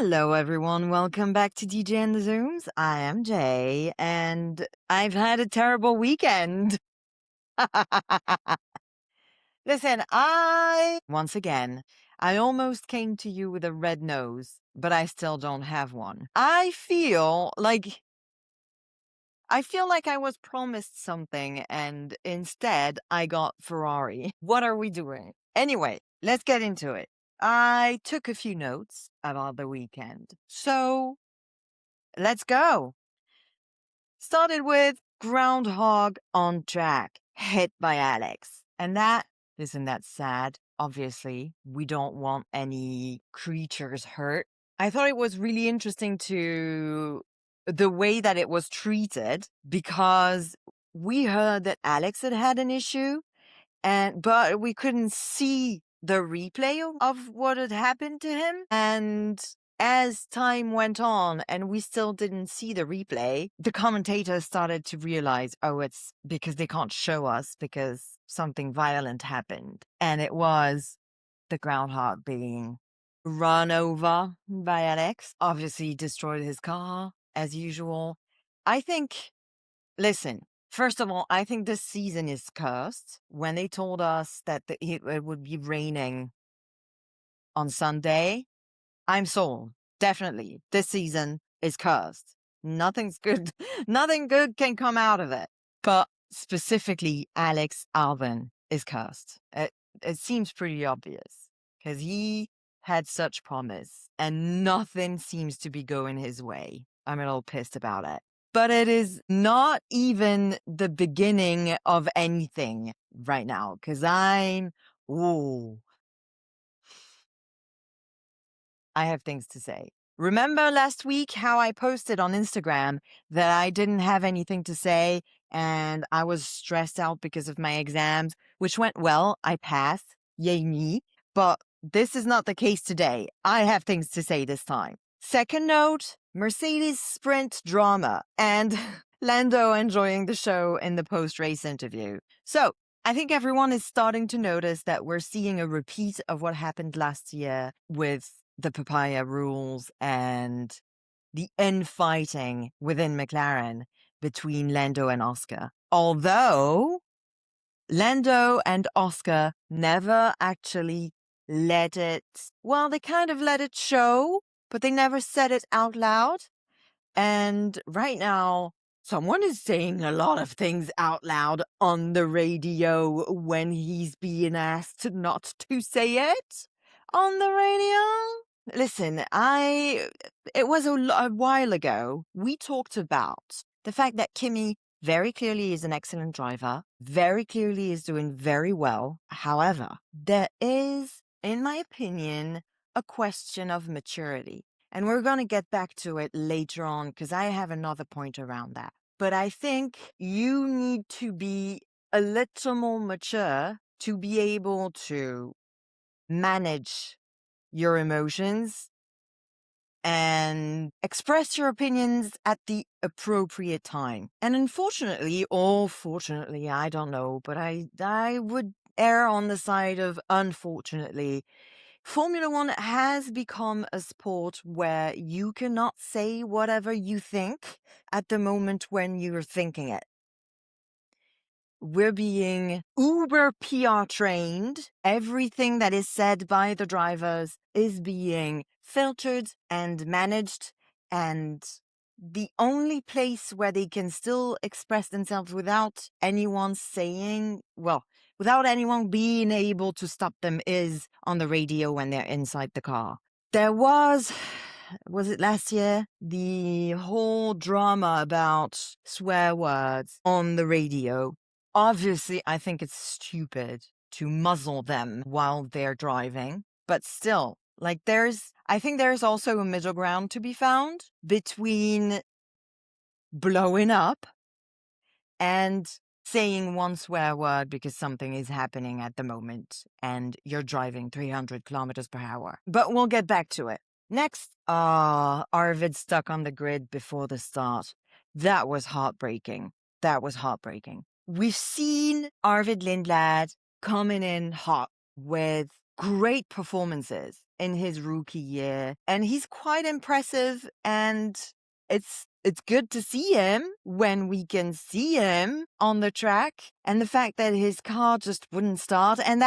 Hello, everyone. Welcome back to DJ and the Zooms. I am Jay, and I've had a terrible weekend. Listen, once again, I almost came to you with a red nose, but I still don't have one. I feel like I was promised something, and instead I got Ferrari. What are we doing? Anyway, let's get into it. I took a few notes about the weekend. So let's go. Started with Groundhog on track, hit by Alex. And isn't that sad? Obviously, we don't want any creatures hurt. I thought it was really interesting to the way that it was treated because we heard that Alex had an issue but we couldn't see the replay of what had happened to him. And as time went on and we still didn't see the replay, the commentators started to realize, oh, it's because they can't show us because something violent happened. And it was the groundhog being run over by Alex, obviously destroyed his car as usual. Listen, first of all, I think this season is cursed. When they told us that it would be raining on Sunday, I'm sold. Definitely. This season is cursed. Nothing's good. Nothing good can come out of it. But specifically, Alex Alvin is cursed. It seems pretty obvious because he had such promise and nothing seems to be going his way. I'm a little pissed about it. But it is not even the beginning of anything right now because I have things to say. Remember last week how I posted on Instagram that I didn't have anything to say and I was stressed out because of my exams, which went well. I passed. Yay me. But this is not the case today. I have things to say this time. Second note, Mercedes sprint drama and Lando enjoying the show in the post-race interview. So I think everyone is starting to notice that we're seeing a repeat of what happened last year with the papaya rules and the infighting within McLaren between Lando and Oscar. Although Lando and Oscar never actually they kind of let it show, but they never said it out loud. And right now, someone is saying a lot of things out loud on the radio when he's being asked not to say it on the radio. Listen, it was a while ago, we talked about the fact that Kimi very clearly is an excellent driver, very clearly is doing very well. However, there is, in my opinion, a question of maturity. And we're going to get back to it later on because I have another point around that. But I think you need to be a little more mature to be able to manage your emotions and express your opinions at the appropriate time. And unfortunately, or fortunately, I don't know, but I would err on the side of unfortunately. Formula One has become a sport where you cannot say whatever you think at the moment when you're thinking it. We're being uber PR trained. Everything that is said by the drivers is being filtered and managed. And the only place where they can still express themselves without anyone without anyone being able to stop them is on the radio when they're inside the car. There was it last year? The whole drama about swear words on the radio. Obviously, I think it's stupid to muzzle them while they're driving, but still, I think there's also a middle ground to be found between blowing up and saying one swear word because something is happening at the moment and you're driving 300 kilometers per hour. But we'll get back to it. Next, Arvid stuck on the grid before the start. That was heartbreaking. We've seen Arvid Lindblad coming in hot with great performances in his rookie year, and he's quite impressive, and it's good to see him when we can see him on the track. And the fact that his car just wouldn't start, and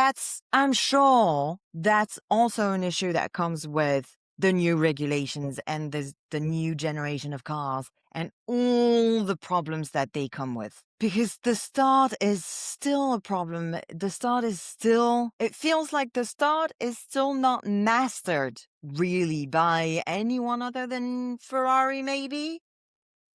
I'm sure that's also an issue that comes with the new regulations and the new generation of cars and all the problems that they come with. Because the start is still a problem. It feels like the start is still not mastered really by anyone other than Ferrari, maybe.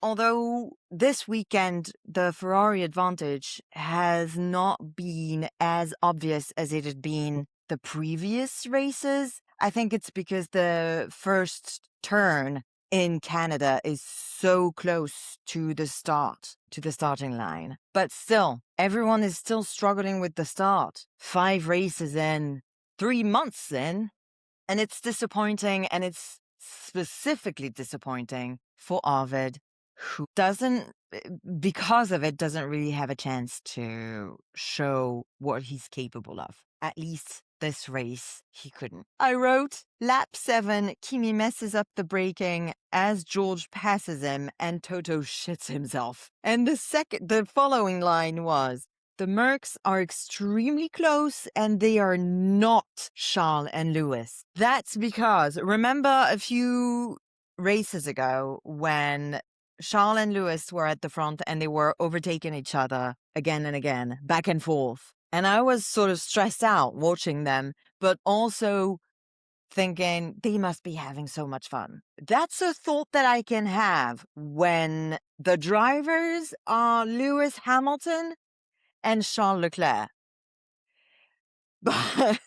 Although this weekend, the Ferrari advantage has not been as obvious as it had been the previous races. I think it's because the first turn in Canada is so close to the starting line. But still, everyone is still struggling with the start. 5 races in, 3 months in, and it's disappointing, and it's specifically disappointing for Arvid, who because of it, doesn't really have a chance to show what he's capable of. At least this race, he couldn't. I wrote, lap 7, Kimi messes up the braking as George passes him and Toto shits himself. And the following line was, the Mercs are extremely close and they are not Charles and Lewis. That's because, remember a few races ago when Charles and Lewis were at the front and they were overtaking each other again and again, back and forth. And I was sort of stressed out watching them, but also thinking they must be having so much fun. That's a thought that I can have when the drivers are Lewis Hamilton and Charles Leclerc. But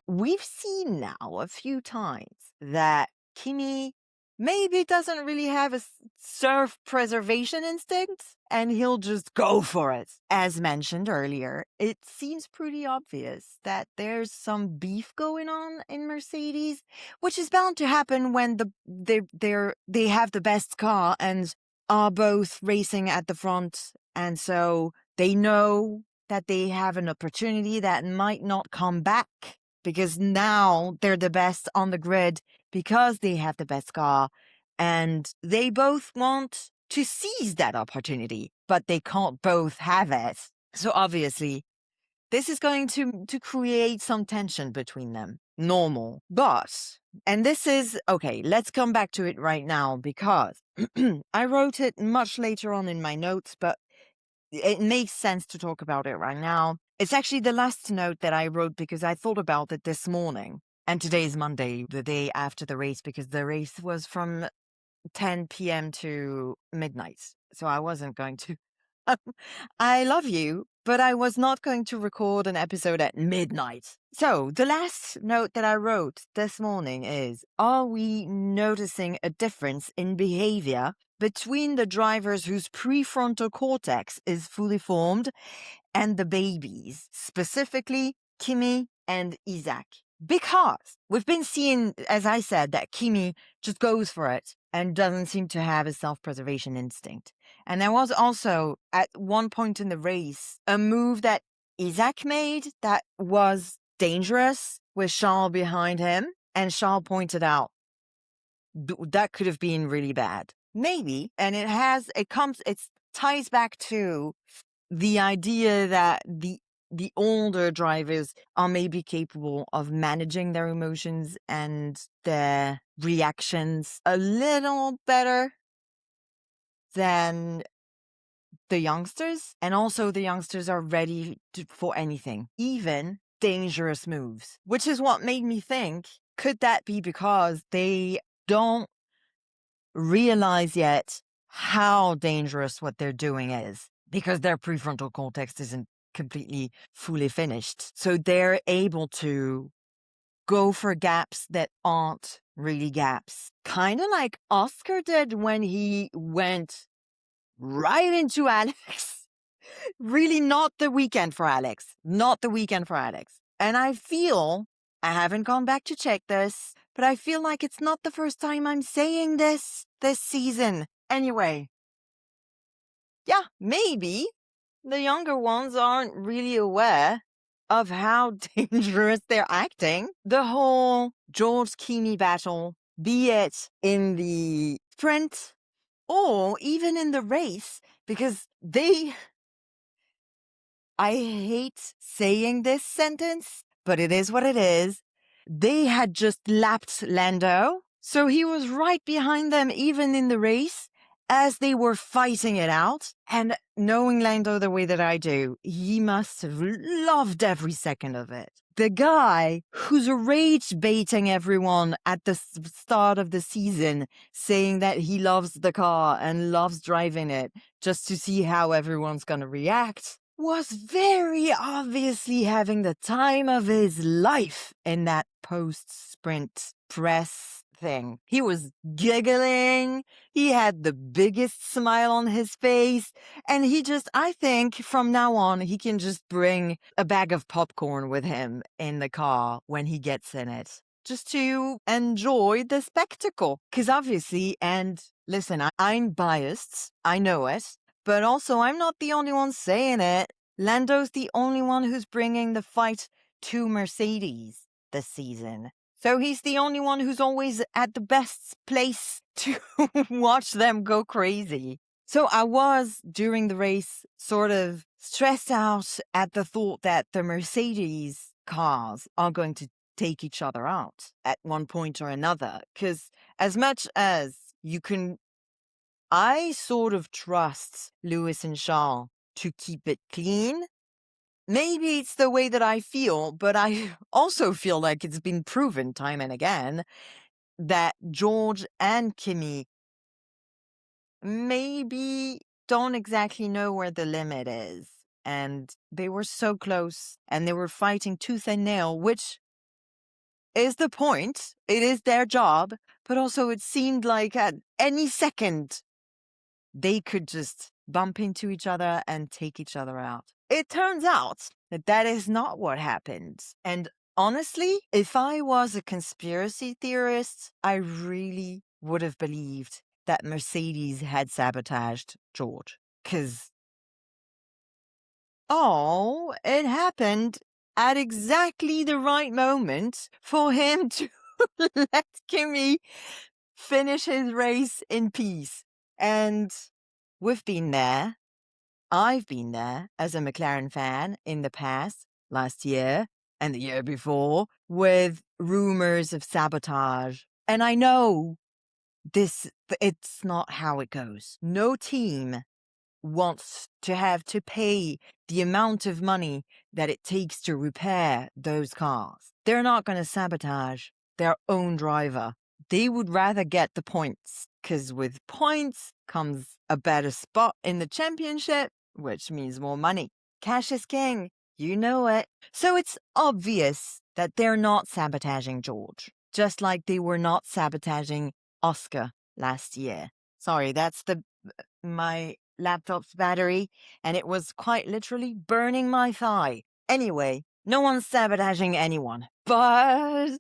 we've seen now a few times that Kimi maybe doesn't really have a self-preservation instinct, and he'll just go for it. As mentioned earlier, it seems pretty obvious that there's some beef going on in Mercedes, which is bound to happen when they have the best car and are both racing at the front, and so they know that they have an opportunity that might not come back because now they're the best on the grid because they have the best car, and they both want to seize that opportunity, but they can't both have it. So obviously, this is going to create some tension between them. Normal. But, and this is, okay, let's come back to it right now because I wrote it much later on in my notes, but it makes sense to talk about it right now. It's actually the last note that I wrote because I thought about it this morning. And today is Monday, the day after the race, because the race was from 10 p.m. to midnight. So I wasn't going to. I love you, but I was not going to record an episode at midnight. So the last note that I wrote this morning is, are we noticing a difference in behavior between the drivers whose prefrontal cortex is fully formed and the babies, specifically Kimi and Isaac? Because we've been seeing, as I said, that Kimi just goes for it and doesn't seem to have a self-preservation instinct. And there was also, at one point in the race, a move that Isaac made that was dangerous with Charles behind him. And Charles pointed out, that could have been really bad. Maybe. And it ties back to the idea that the older drivers are maybe capable of managing their emotions and their reactions a little better than the youngsters. And also the youngsters are ready for anything, even dangerous moves, which is what made me think, could that be because they don't realize yet how dangerous what they're doing is, because their prefrontal cortex isn't completely fully finished. So they're able to go for gaps that aren't really gaps. Kind of like Oscar did when he went right into Alex. Really not the weekend for Alex. Not the weekend for Alex. And I haven't gone back to check this, but I feel like it's not the first time I'm saying this season. Anyway, yeah, maybe the younger ones aren't really aware of how dangerous they're acting. The whole George Kimi battle, be it in the sprint or even in the race, because I hate saying this sentence, but it is what it is. They had just lapped Lando, so he was right behind them even in the race as they were fighting it out. And knowing Lando the way that I do, he must have loved every second of it. The guy who's rage baiting everyone at the start of the season, saying that he loves the car and loves driving it just to see how everyone's going to react, was very obviously having the time of his life in that post-sprint press thing. He was giggling, he had the biggest smile on his face, and I think from now on, he can just bring a bag of popcorn with him in the car when he gets in it, just to enjoy the spectacle. Because obviously, and listen, I'm biased, I know it, but also, I'm not the only one saying it. Lando's the only one who's bringing the fight to Mercedes this season. So he's the only one who's always at the best place to watch them go crazy. So I was, during the race, sort of stressed out at the thought that the Mercedes cars are going to take each other out at one point or another. Because as much as you can, I sort of trust Lewis and Charles to keep it clean. Maybe it's the way that I feel, but I also feel like it's been proven time and again that George and Kimi maybe don't exactly know where the limit is. And they were so close and they were fighting tooth and nail, which is the point. It is their job. But also it seemed like at any second, they could just bump into each other and take each other out. It turns out that that is not what happened. And honestly, if I was a conspiracy theorist, I really would have believed that Mercedes had sabotaged George. Because, it happened at exactly the right moment for him to let Kimi finish his race in peace. And we've been there. I've been there as a McLaren fan in the past, last year and the year before, with rumors of sabotage. And I know it's not how it goes. No team wants to have to pay the amount of money that it takes to repair those cars. They're not going to sabotage their own driver. They would rather get the points, because with points comes a better spot in the championship, which means more money. Cash is king. You know it. So it's obvious that they're not sabotaging George, just like they were not sabotaging Oscar last year. Sorry, that's my laptop's battery, and it was quite literally burning my thigh. Anyway, no one's sabotaging anyone, but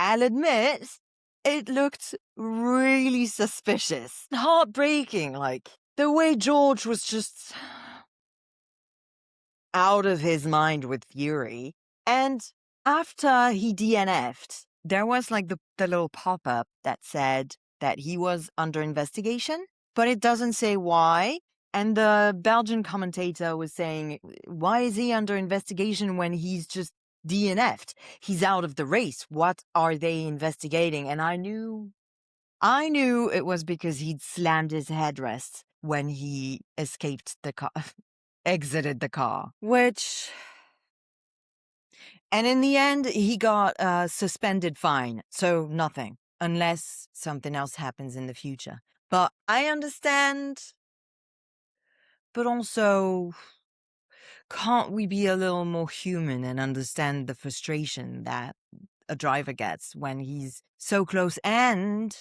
I'll admit, it looked really suspicious. Heartbreaking, like, the way George was just out of his mind with fury. And after he DNF'd, there was like the little pop-up that said that he was under investigation, but it doesn't say why. And the Belgian commentator was saying, why is he under investigation when he's just DNF'd? He's out of the race. What are they investigating? And I knew it was because he'd slammed his headrest when he escaped the car, exited the car, and in the end, he got a suspended fine. So nothing, unless something else happens in the future. But I understand. But also, can't we be a little more human and understand the frustration that a driver gets when he's so close? And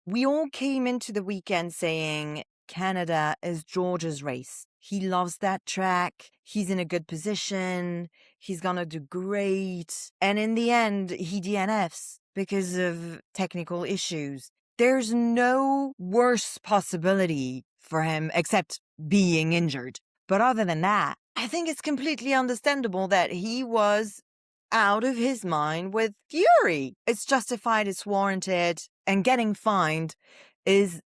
we all came into the weekend saying Canada is George's race. He loves that track. He's in a good position. He's going to do great. And in the end, he DNFs because of technical issues. There's no worse possibility for him except being injured. But other than that, I think it's completely understandable that he was out of his mind with fury. It's justified, it's warranted, and getting fined is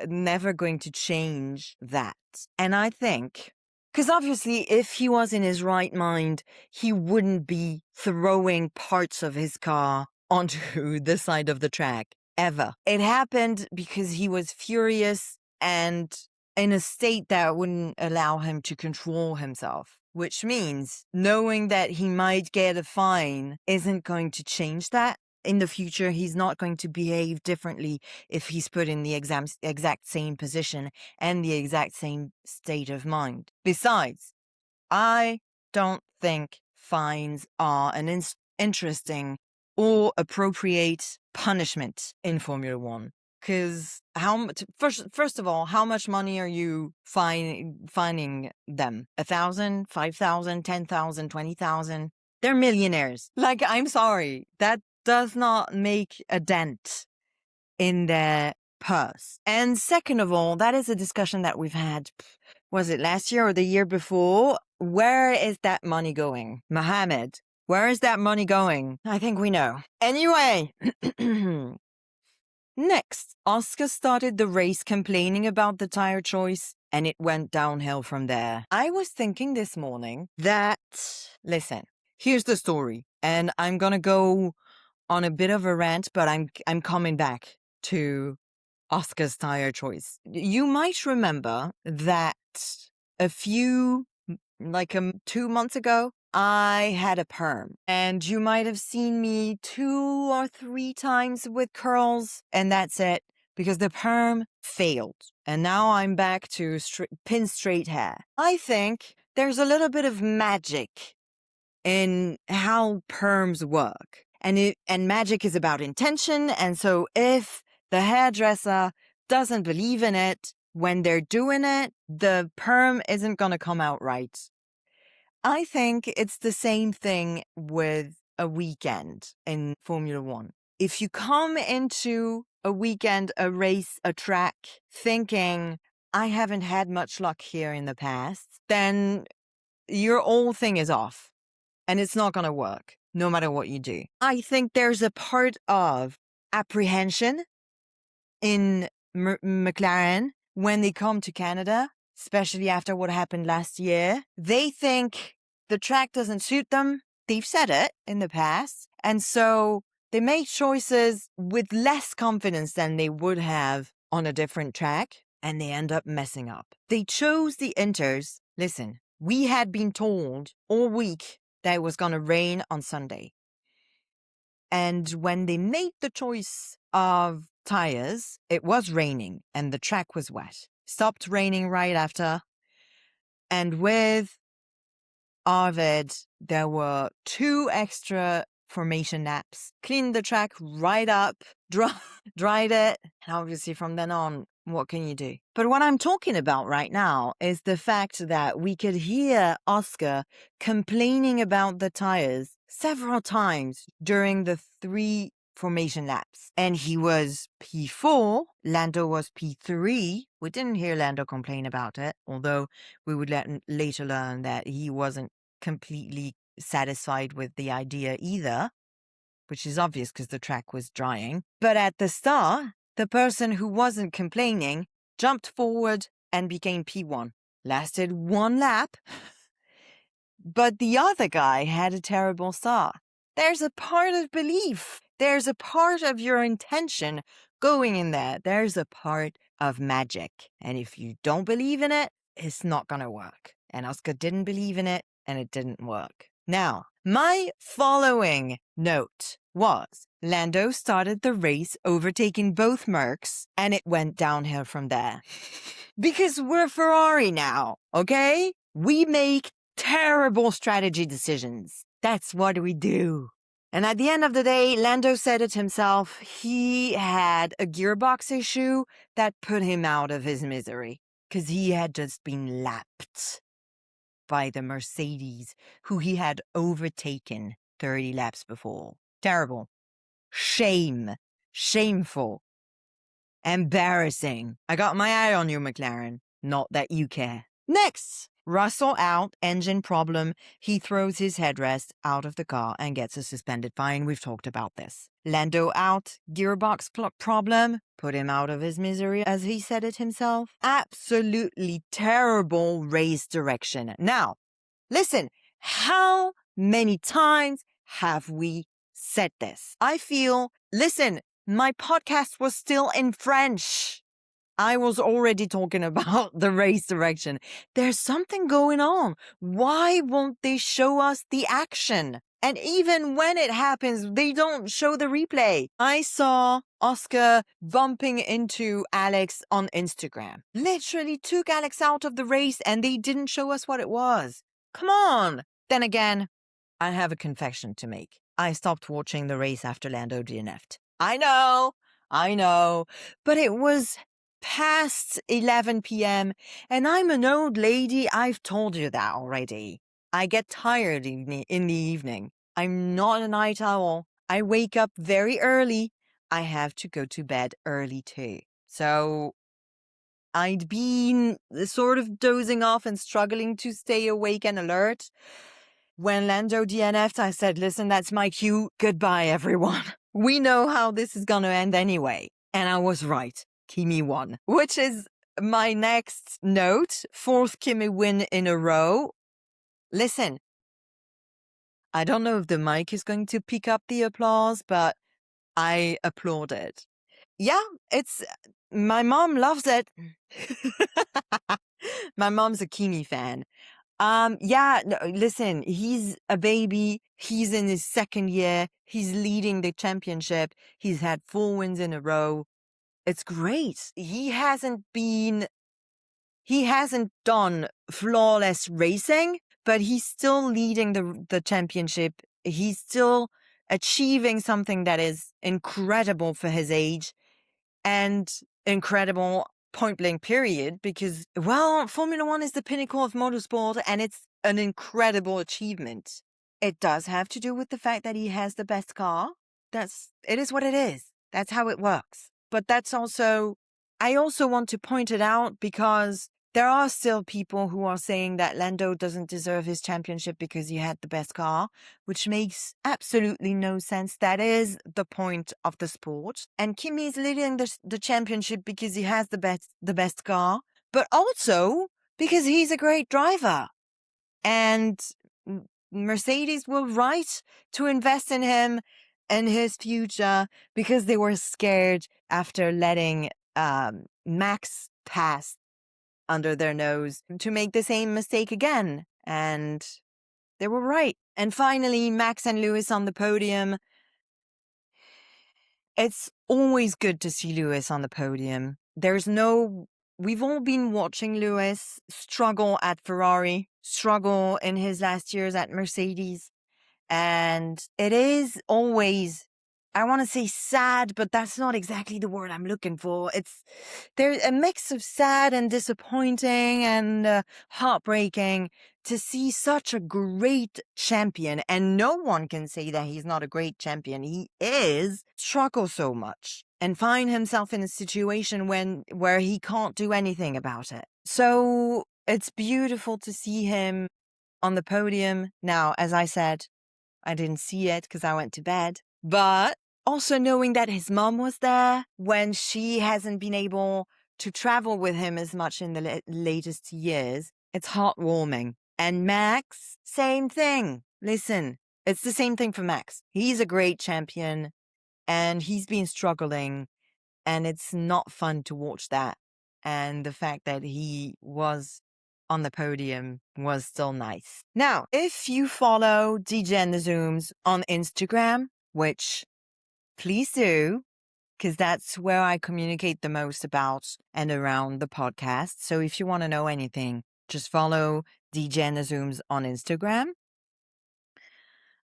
never going to change that. And I think, because obviously, if he was in his right mind, he wouldn't be throwing parts of his car onto the side of the track ever. It happened because he was furious and in a state that wouldn't allow him to control himself, which means knowing that he might get a fine isn't going to change that. In the future, he's not going to behave differently if he's put in the exact same position and the exact same state of mind. Besides, I don't think fines are an interesting or appropriate punishment in Formula One. Because how much? First of all, how much money are you fining them? 1,000, 5,000, 10,000, 20,000? They're millionaires. Like, I'm sorry, that does not make a dent in their purse. And second of all, that is a discussion that we've had. Was it last year or the year before? Where is that money going? Mohammed, where is that money going? I think we know. Anyway. Next, Oscar started the race complaining about the tire choice, and it went downhill from there. I was thinking this morning that, listen, here's the story, and I'm gonna go on a bit of a rant, but I'm coming back to Oscar's tire choice. You might remember that a few, 2 months ago, I had a perm, and you might have seen me 2 or 3 times with curls, and that's it, because the perm failed. And now I'm back to pin straight hair. I think there's a little bit of magic in how perms work. And magic is about intention, and so if the hairdresser doesn't believe in it when they're doing it, the perm isn't going to come out right. I think it's the same thing with a weekend in Formula One. If you come into a weekend, a race, a track, thinking, I haven't had much luck here in the past, then your whole thing is off. And it's not going to work, no matter what you do. I think there's a part of apprehension in McLaren when they come to Canada, especially after what happened last year. They think the track doesn't suit them. They've said it in the past. And so they make choices with less confidence than they would have on a different track, and they end up messing up. They chose the inters. Listen, we had been told all week that it was going to rain on Sunday. And when they made the choice of tires, it was raining and the track was wet. Stopped raining right after. And with Arvid, there were 2 extra formation laps. Cleaned the track right up, dried it, and obviously from then on, what can you do? But what I'm talking about right now is the fact that we could hear Oscar complaining about the tires several times during the 3 formation laps. And he was P4, Lando was P3. We didn't hear Lando complain about it, although we would later learn that he wasn't completely satisfied with the idea either, which is obvious because the track was drying. But at the start, the person who wasn't complaining jumped forward and became P1. Lasted 1 lap, but the other guy had a terrible start. There's a part of belief. There's a part of your intention going in there. There's a part of magic. And if you don't believe in it, it's not going to work. And Oscar didn't believe in it, and it didn't work. Now, my following note was Lando started the race overtaking both Mercs, and it went downhill from there. Because we're Ferrari now, okay? We make terrible strategy decisions. That's what we do. And at the end of the day, Lando said it himself, he had a gearbox issue that put him out of his misery because he had just been lapped by the Mercedes who he had overtaken 30 laps before. Terrible. Shame. Shameful. Embarrassing. I got my eye on you, McLaren. Not that you care. Next, Russell out, engine problem. He throws his headrest out of the car and gets a suspended fine. We've talked about this. Lando out, gearbox problem. Put him out of his misery, as he said it himself. Absolutely terrible race direction. Now, listen, how many times have we said this? I feel, listen, my podcast was still in French. I was already talking about the race direction. There's something going on. Why won't they show us the action? And even when it happens, they don't show the replay. I saw Oscar bumping into Alex on Instagram. Literally took Alex out of the race and they didn't show us what it was. Come on. Then again, I have a confession to make. I stopped watching the race after Lando DNF'd. I know, but it was past 11 p.m. and I'm an old lady. I've told you that already. I get tired in the evening. I'm not a night owl. I wake up very early. I have to go to bed early too. So I'd been sort of dozing off and struggling to stay awake and alert. When Lando DNF'd, I said, listen, that's my cue. Goodbye, everyone. We know how this is going to end anyway. And I was right. Kimi won, which is my next note. 4th Kimi win in a row. Listen, I don't know if the mic is going to pick up the applause, but I applauded. Yeah, my mom loves it. My mom's a Kimi fan. Yeah, no, listen, he's a baby. He's in his 2nd year. He's leading the championship. He's had 4 wins in a row. It's great. He hasn't done flawless racing, but he's still leading the championship. He's still achieving something that is incredible for his age and incredible point blank period because, well, Formula One is the pinnacle of motorsport and it's an incredible achievement. It does have to do with the fact that he has the best car. It is what it is. That's how it works. But I also want to point it out because there are still people who are saying that Lando doesn't deserve his championship because he had the best car, which makes absolutely no sense. That is the point of the sport. And Kimi is leading the championship because he has the best car, but also because he's a great driver. And Mercedes were right to invest in him and his future because they were scared after letting Max pass under their nose to make the same mistake again. And they were right. And finally, Max and Lewis on the podium. It's always good to see Lewis on the podium. We've all been watching Lewis struggle at Ferrari, struggle in his last years at Mercedes. And it is always, I want to say sad, but that's not exactly the word I'm looking for. There's a mix of sad and disappointing and heartbreaking to see such a great champion. And no one can say that he's not a great champion. He struggle so much and find himself in a situation where he can't do anything about it. So it's beautiful to see him on the podium. Now, as I said, I didn't see it because I went to bed. But also knowing that his mom was there when she hasn't been able to travel with him as much in the latest years, it's heartwarming. And Max, same thing. Listen, it's the same thing for Max. He's a great champion and he's been struggling and it's not fun to watch that. And the fact that he was on the podium was still nice. Now, if you follow DJ and the Zooms on Instagram, which please do, because that's where I communicate the most about and around the podcast. So if you want to know anything, just follow DJ and the Zooms on Instagram.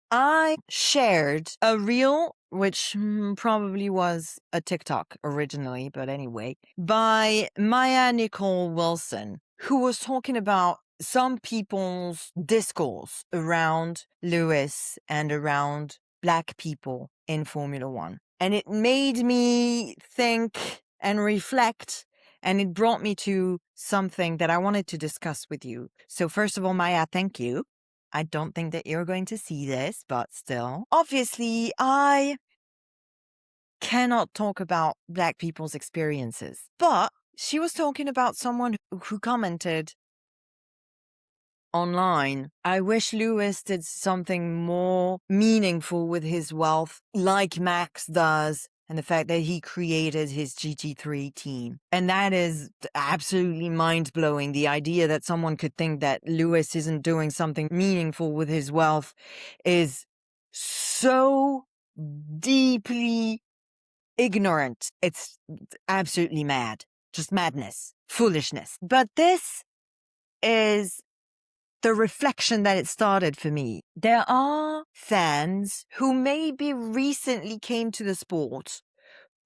I shared a reel, which probably was a TikTok originally, but anyway, by Maya Nicole Wilson, who was talking about some people's discourse around Lewis and around Black people in Formula One. And it made me think and reflect And it brought me to something that I wanted to discuss with you. So first of all, Maya, thank you. I don't think that you're going to see this, but still. Obviously, I cannot talk about Black people's experiences. But she was talking about someone who commented online, I wish Lewis did something more meaningful with his wealth, like Max does, and the fact that he created his GT3 team. And that is absolutely mind-blowing. The idea that someone could think that Lewis isn't doing something meaningful with his wealth is so deeply ignorant. It's absolutely mad. Just madness. Foolishness. But this is the reflection that it started for me. There are fans who maybe recently came to the sport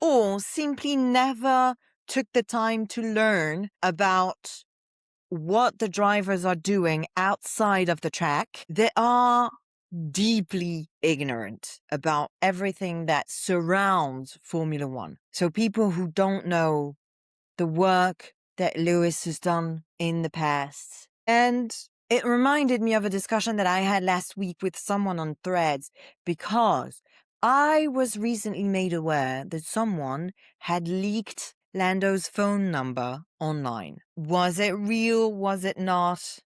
or simply never took the time to learn about what the drivers are doing outside of the track. They are deeply ignorant about everything that surrounds Formula One. So people who don't know the work that Lewis has done in the past. And it reminded me of a discussion that I had last week with someone on Threads, because I was recently made aware that someone had leaked Lando's phone number online. Was it real? Was it not?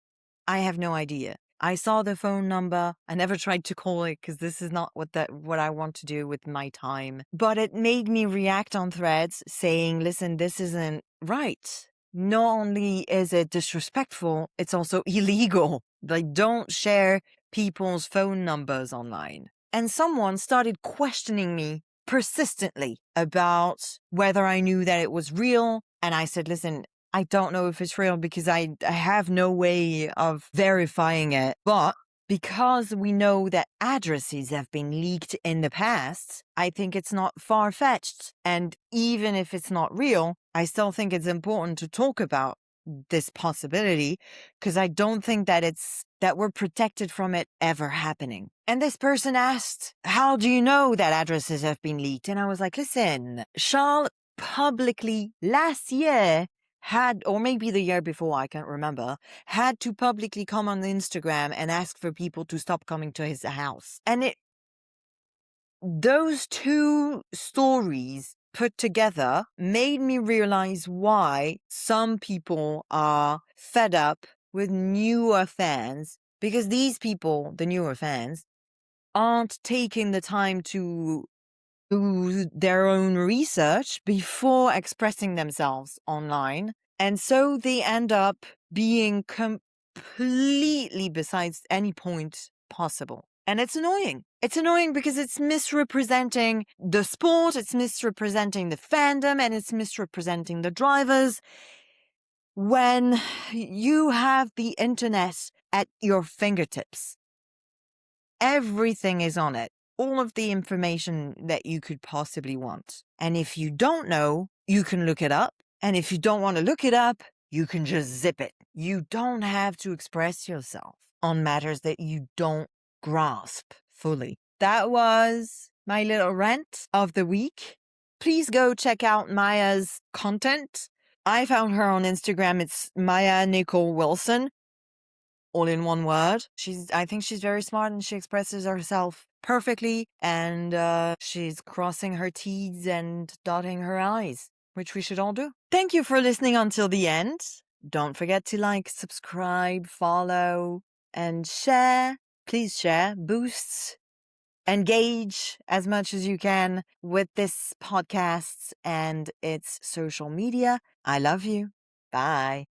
I have no idea. I saw the phone number. I never tried to call it because this is not what I want to do with my time. But it made me react on Threads saying, listen, this isn't right. Not only is it disrespectful, it's also illegal. Like, don't share people's phone numbers online. And someone started questioning me persistently about whether I knew that it was real. And I said, listen, I don't know if it's real because I have no way of verifying it. But because we know that addresses have been leaked in the past, I think it's not far-fetched. And even if it's not real, I still think it's important to talk about this possibility, because I don't think that we're protected from it ever happening. And this person asked, how do you know that addresses have been leaked? And I was like, listen, Charles publicly last year had, or maybe the year before, I can't remember, had to publicly come on Instagram and ask for people to stop coming to his house. And those two stories put together made me realize why some people are fed up with newer fans, because these people, the newer fans, aren't taking the time to do their own research before expressing themselves online. And so they end up being completely besides any point possible. And it's annoying. It's annoying because it's misrepresenting the sport, it's misrepresenting the fandom, and it's misrepresenting the drivers. When you have the internet at your fingertips, everything is on it. All of the information that you could possibly want. And if you don't know, you can look it up. And if you don't want to look it up, you can just zip it. You don't have to express yourself on matters that you don't grasp fully. That was my little rant of the week. Please go check out Maya's content. I found her on Instagram. It's Maya Nicole Wilson. All in one word. I think she's very smart and she expresses herself perfectly, and she's crossing her T's and dotting her I's, which we should all do. Thank you for listening until the end. Don't forget to like, subscribe, follow, and share. Please share, boosts, engage as much as you can with this podcast and its social media. I love you. Bye.